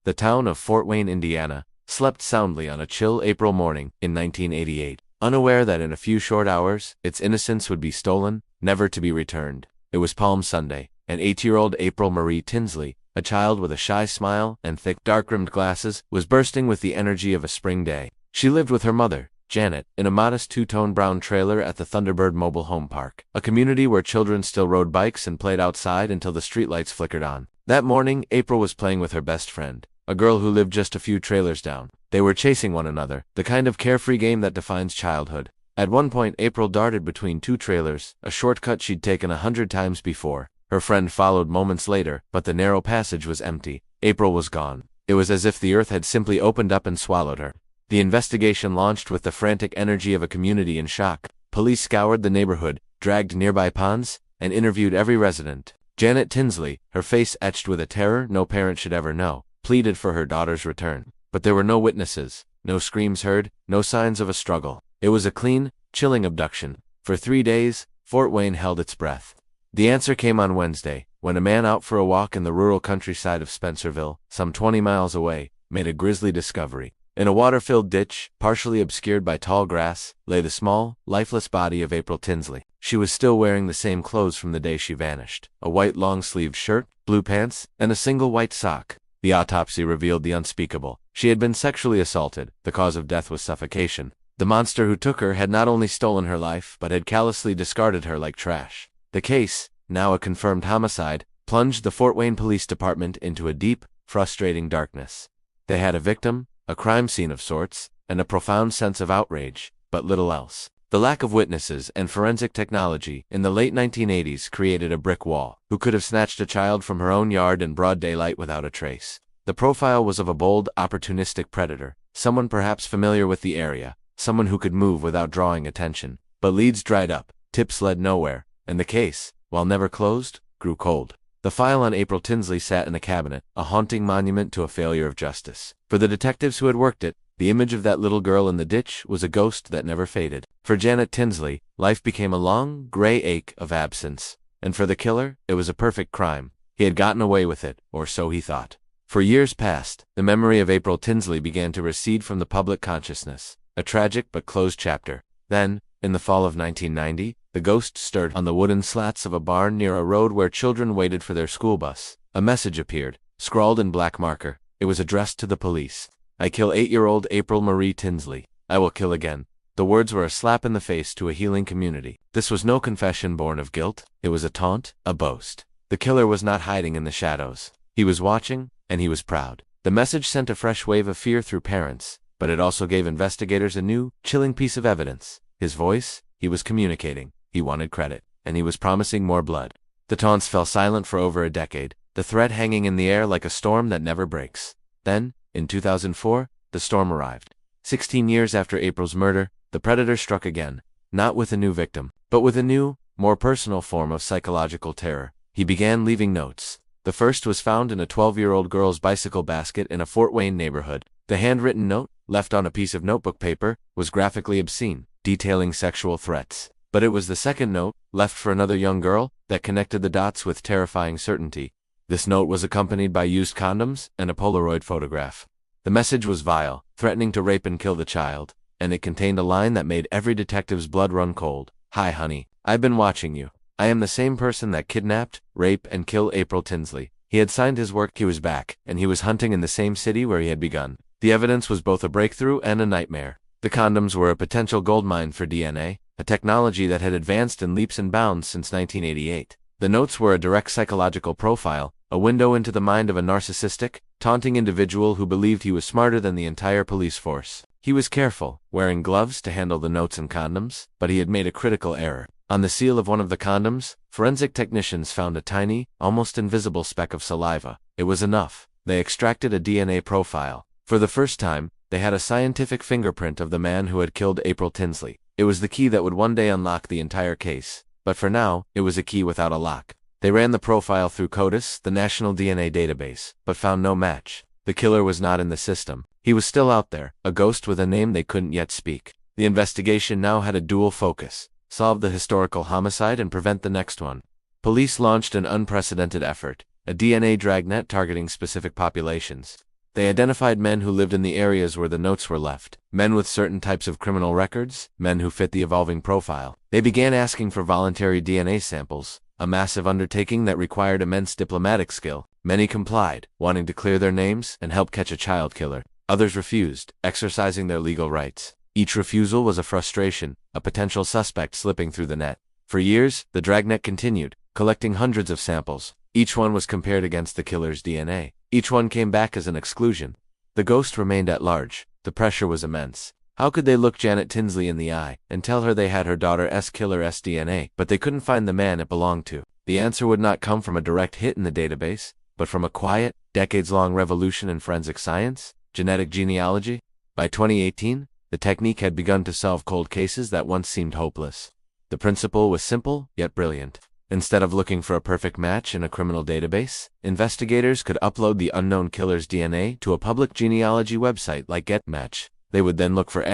The town of Fort Wayne, Indiana, slept soundly on a chill April morning in 1988, unaware that in a few short hours, its innocence would be stolen, never to be returned. It was Palm Sunday, and 8-year-old April Marie Tinsley, a child with a shy smile and thick, dark-rimmed glasses, was bursting with the energy of a spring day. She lived with her mother, Janet, in a modest two-tone brown trailer at the Thunderbird Mobile Home Park, a community where children still rode bikes and played outside until the streetlights flickered on. That morning, April was playing with her best friend, a girl who lived just a few trailers down. They were chasing one another, the kind of carefree game that defines childhood. At one point, April darted between two trailers, a shortcut she'd taken 100 times before. Her friend followed moments later, but the narrow passage was empty. April was gone. It was as if the earth had simply opened up and swallowed her. The investigation launched with the frantic energy of a community in shock. Police scoured the neighborhood, dragged nearby ponds, and interviewed every resident. Janet Tinsley, her face etched with a terror no parent should ever know, pleaded for her daughter's return. But there were no witnesses, no screams heard, no signs of a struggle. It was a clean, chilling abduction. For 3 days, Fort Wayne held its breath. The answer came on Wednesday, when a man out for a walk in the rural countryside of Spencerville, some 20 miles away, made a grisly discovery. In a water-filled ditch, partially obscured by tall grass, lay the small, lifeless body of April Tinsley. She was still wearing the same clothes from the day she vanished, a white long-sleeved shirt, blue pants, and a single white sock. The autopsy revealed the unspeakable. She had been sexually assaulted. The cause of death was suffocation. The monster who took her had not only stolen her life, but had callously discarded her like trash. The case, now a confirmed homicide, plunged the Fort Wayne Police Department into a deep, frustrating darkness. They had a victim, a crime scene of sorts, and a profound sense of outrage, but little else. The lack of witnesses and forensic technology in the late 1980s created a brick wall. Who could have snatched a child from her own yard in broad daylight without a trace? The profile was of a bold, opportunistic predator, someone perhaps familiar with the area, someone who could move without drawing attention. But leads dried up, tips led nowhere, and the case, while never closed, grew cold. The file on April Tinsley sat in a cabinet, a haunting monument to a failure of justice. For the detectives who had worked it, the image of that little girl in the ditch was a ghost that never faded. For Janet Tinsley, life became a long, gray ache of absence. And for the killer, it was a perfect crime. He had gotten away with it, or so he thought. For years past, the memory of April Tinsley began to recede from the public consciousness, a tragic but closed chapter. Then, in the fall of 1990, the ghost stirred on the wooden slats of a barn near a road where children waited for their school bus. A message appeared, scrawled in black marker. It was addressed to the police. I kill 8-year-old April Marie Tinsley. I will kill again. The words were a slap in the face to a healing community. This was no confession born of guilt. It was a taunt, a boast. The killer was not hiding in the shadows. He was watching, and he was proud. The message sent a fresh wave of fear through parents, but it also gave investigators a new, chilling piece of evidence. His voice, he was communicating. He wanted credit, and he was promising more blood. The taunts fell silent for over a decade, the threat hanging in the air like a storm that never breaks. Then, in 2004, the storm arrived. 16 years after April's murder, the predator struck again, not with a new victim, but with a new, more personal form of psychological terror. He began leaving notes. The first was found in a 12-year-old girl's bicycle basket in a Fort Wayne neighborhood. The handwritten note, left on a piece of notebook paper, was graphically obscene, detailing sexual threats. But it was the second note, left for another young girl, that connected the dots with terrifying certainty. This note was accompanied by used condoms and a Polaroid photograph. The message was vile, threatening to rape and kill the child, and it contained a line that made every detective's blood run cold. Hi honey, I've been watching you. I am the same person that kidnapped, raped, and killed April Tinsley. He had signed his work, he was back, and he was hunting in the same city where he had begun. The evidence was both a breakthrough and a nightmare. The condoms were a potential goldmine for DNA, a technology that had advanced in leaps and bounds since 1988. The notes were a direct psychological profile, a window into the mind of a narcissistic, taunting individual who believed he was smarter than the entire police force. He was careful, wearing gloves to handle the notes and condoms, but he had made a critical error. On the seal of one of the condoms, forensic technicians found a tiny, almost invisible speck of saliva. It was enough. They extracted a DNA profile. For the first time, they had a scientific fingerprint of the man who had killed April Tinsley. It was the key that would one day unlock the entire case. But for now, it was a key without a lock. They ran the profile through CODIS, the national DNA database, but found no match. The killer was not in the system. He was still out there, a ghost with a name they couldn't yet speak. The investigation now had a dual focus: solve the historical homicide and prevent the next one. Police launched an unprecedented effort, a DNA dragnet targeting specific populations. They identified men who lived in the areas where the notes were left, men with certain types of criminal records, men who fit the evolving profile. They began asking for voluntary DNA samples, a massive undertaking that required immense diplomatic skill. Many complied, wanting to clear their names and help catch a child killer. Others refused, exercising their legal rights. Each refusal was a frustration, a potential suspect slipping through the net. For years, the dragnet continued, collecting hundreds of samples. Each one was compared against the killer's DNA. Each one came back as an exclusion. The ghost remained at large. The pressure was immense. How could they look Janet Tinsley in the eye and tell her they had her daughter's killer's DNA, but they couldn't find the man it belonged to? The answer would not come from a direct hit in the database, but from a quiet, decades-long revolution in forensic science, genetic genealogy. By 2018, the technique had begun to solve cold cases that once seemed hopeless. The principle was simple, yet brilliant. Instead of looking for a perfect match in a criminal database, investigators could upload the unknown killer's DNA to a public genealogy website like GetMatch. They would then look for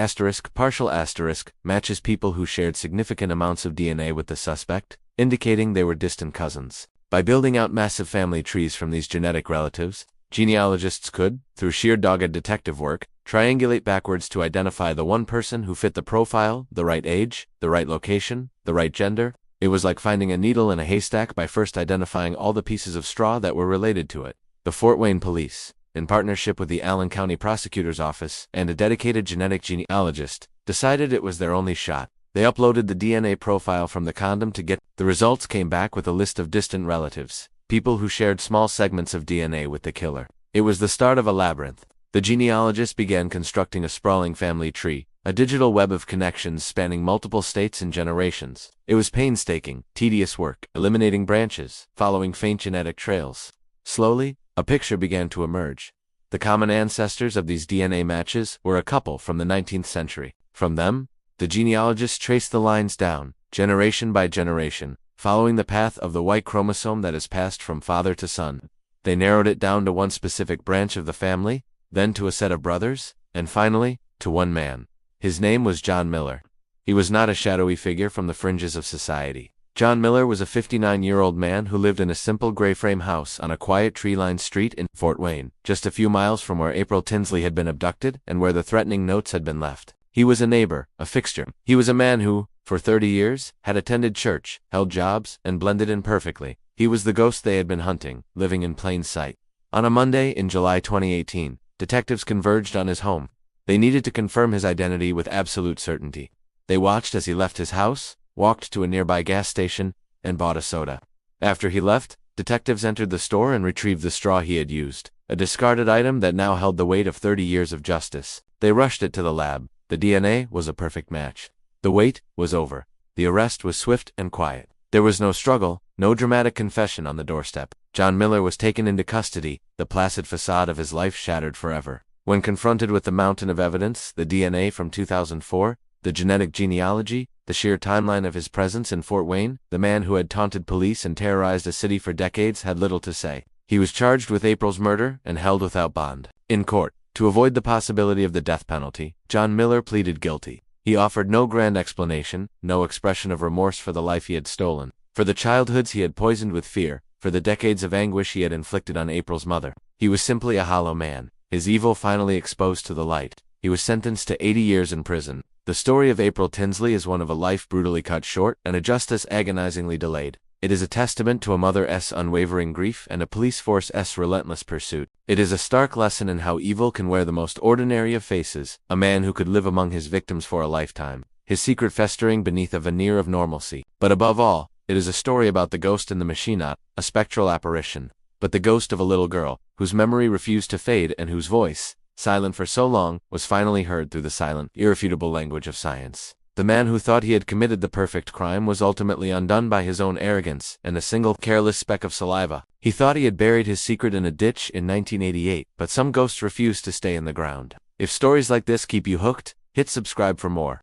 partial asterisk, matches people who shared significant amounts of DNA with the suspect, indicating they were distant cousins. By building out massive family trees from these genetic relatives, genealogists could, through sheer dogged detective work, triangulate backwards to identify the one person who fit the profile, the right age, the right location, the right gender. It was like finding a needle in a haystack by first identifying all the pieces of straw that were related to it. The Fort Wayne Police, in partnership with the Allen County Prosecutor's Office and a dedicated genetic genealogist, decided it was their only shot. They uploaded the DNA profile from the condom to get. The results came back with a list of distant relatives, people who shared small segments of DNA with the killer. It was the start of a labyrinth. The genealogist began constructing a sprawling family tree, a digital web of connections spanning multiple states and generations. It was painstaking, tedious work, eliminating branches, following faint genetic trails. Slowly, a picture began to emerge. The common ancestors of these DNA matches were a couple from the 19th century. From them, the genealogists traced the lines down, generation by generation, following the path of the Y chromosome that is passed from father to son. They narrowed it down to one specific branch of the family, then to a set of brothers, and finally, to one man. His name was John Miller. He was not a shadowy figure from the fringes of society. John Miller was a 59-year-old man who lived in a simple gray-frame house on a quiet tree-lined street in Fort Wayne, just a few miles from where April Tinsley had been abducted and where the threatening notes had been left. He was a neighbor, a fixture. He was a man who, for 30 years, had attended church, held jobs, and blended in perfectly. He was the ghost they had been hunting, living in plain sight. On a Monday in July 2018, detectives converged on his home. They needed to confirm his identity with absolute certainty. They watched as he left his house, walked to a nearby gas station, and bought a soda. After he left, detectives entered the store and retrieved the straw he had used, a discarded item that now held the weight of 30 years of justice. They rushed it to the lab. The DNA was a perfect match. The wait was over. The arrest was swift and quiet. There was no struggle, no dramatic confession on the doorstep. John Miller was taken into custody, the placid facade of his life shattered forever. When confronted with the mountain of evidence, the DNA from 2004, the genetic genealogy, the sheer timeline of his presence in Fort Wayne, the man who had taunted police and terrorized a city for decades had little to say. He was charged with April's murder and held without bond. In court, to avoid the possibility of the death penalty, John Miller pleaded guilty. He offered no grand explanation, no expression of remorse for the life he had stolen, for the childhoods he had poisoned with fear, for the decades of anguish he had inflicted on April's mother. He was simply a hollow man, his evil finally exposed to the light. He was sentenced to 80 years in prison. The story of April Tinsley is one of a life brutally cut short and a justice agonizingly delayed. It is a testament to a mother's unwavering grief and a police force's relentless pursuit. It is a stark lesson in how evil can wear the most ordinary of faces, a man who could live among his victims for a lifetime, his secret festering beneath a veneer of normalcy. But above all, it is a story about the ghost in the machine, not a spectral apparition, but the ghost of a little girl, whose memory refused to fade and whose voice, silent for so long, was finally heard through the silent, irrefutable language of science. The man who thought he had committed the perfect crime was ultimately undone by his own arrogance and a single careless speck of saliva. He thought he had buried his secret in a ditch in 1988, but some ghosts refuse to stay in the ground. If stories like this keep you hooked, hit subscribe for more.